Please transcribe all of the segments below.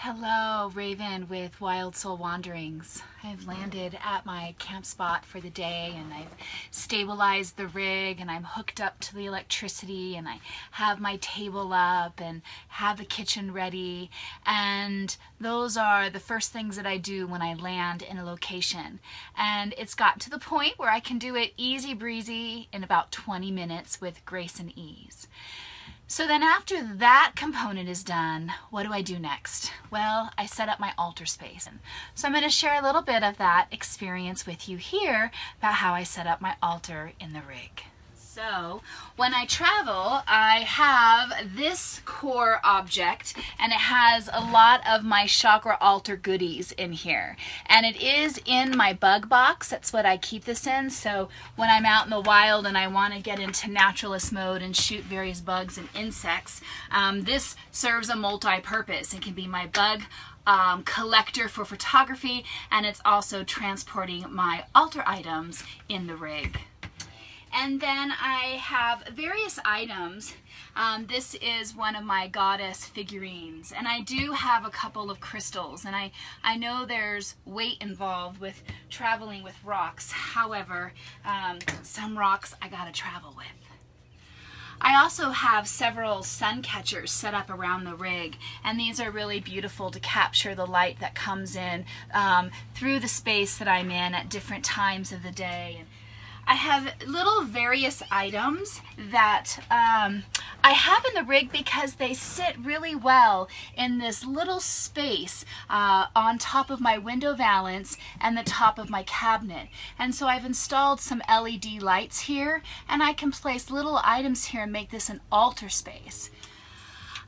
Hello, Raven with Wild Soul Wanderings. I've landed at my camp spot for the day and I've stabilized the rig and I'm hooked up to the electricity and I have my table up and have the kitchen ready, and those are the first things that I do when I land in a location. And it's got to the point where I can do it easy breezy in about 20 minutes with grace and ease. So then after that component is done, what do I do next? Well, I set up my altar space. So I'm going to share a little bit of that experience with you here about how I set up my altar in the rig. So when I travel, I have this core object and it has a lot of my chakra altar goodies in here. And it is in my bug box. That's what I keep this in. So when I'm out in the wild and I want to get into naturalist mode and shoot various bugs and insects, this serves a multi-purpose. It can be my bug collector for photography, and it's also transporting my altar items in the rig. And then I have various items. This is one of my goddess figurines, and I do have a couple of crystals, and I know there's weight involved with traveling with rocks. However, some rocks I gotta travel with. I also have several sun catchers set up around the rig, and these are really beautiful to capture the light that comes in through the space that I'm in at different times of the day. I have little various items that I have in the rig because they sit really well in this little space on top of my window valance and the top of my cabinet. And so I've installed some LED lights here, and I can place little items here and make this an altar space.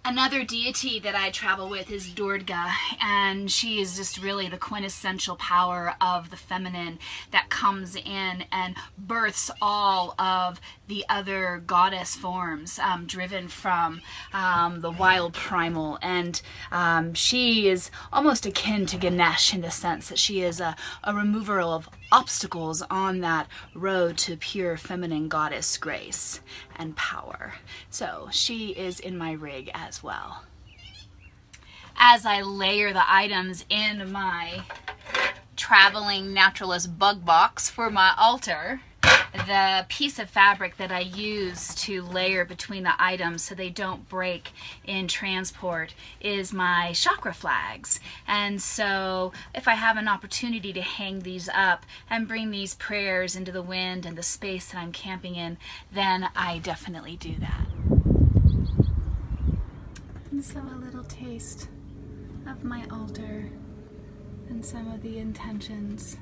Another deity that I travel with is Durga, and she is just really the quintessential power of the feminine that comes in and births all of the other goddess forms driven from the wild primal. And she is almost akin to Ganesh in the sense that she is a remover of obstacles on that road to pure feminine goddess grace and power. So she is in my rig as well. As I layer the items in my traveling naturalist bug box for my altar, the piece of fabric that I use to layer between the items so they don't break in transport is my Chakra Flags. And so if I have an opportunity to hang these up and bring these prayers into the wind and the space that I'm camping in, then I definitely do that. And so a little taste of my altar and some of the intentions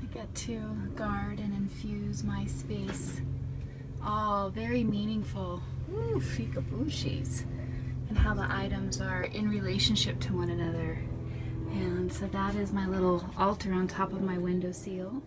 I get to guard and infuse my space. All very meaningful. Ooh, fikabushis. And how the items are in relationship to one another. And so that is my little altar on top of my windowsill.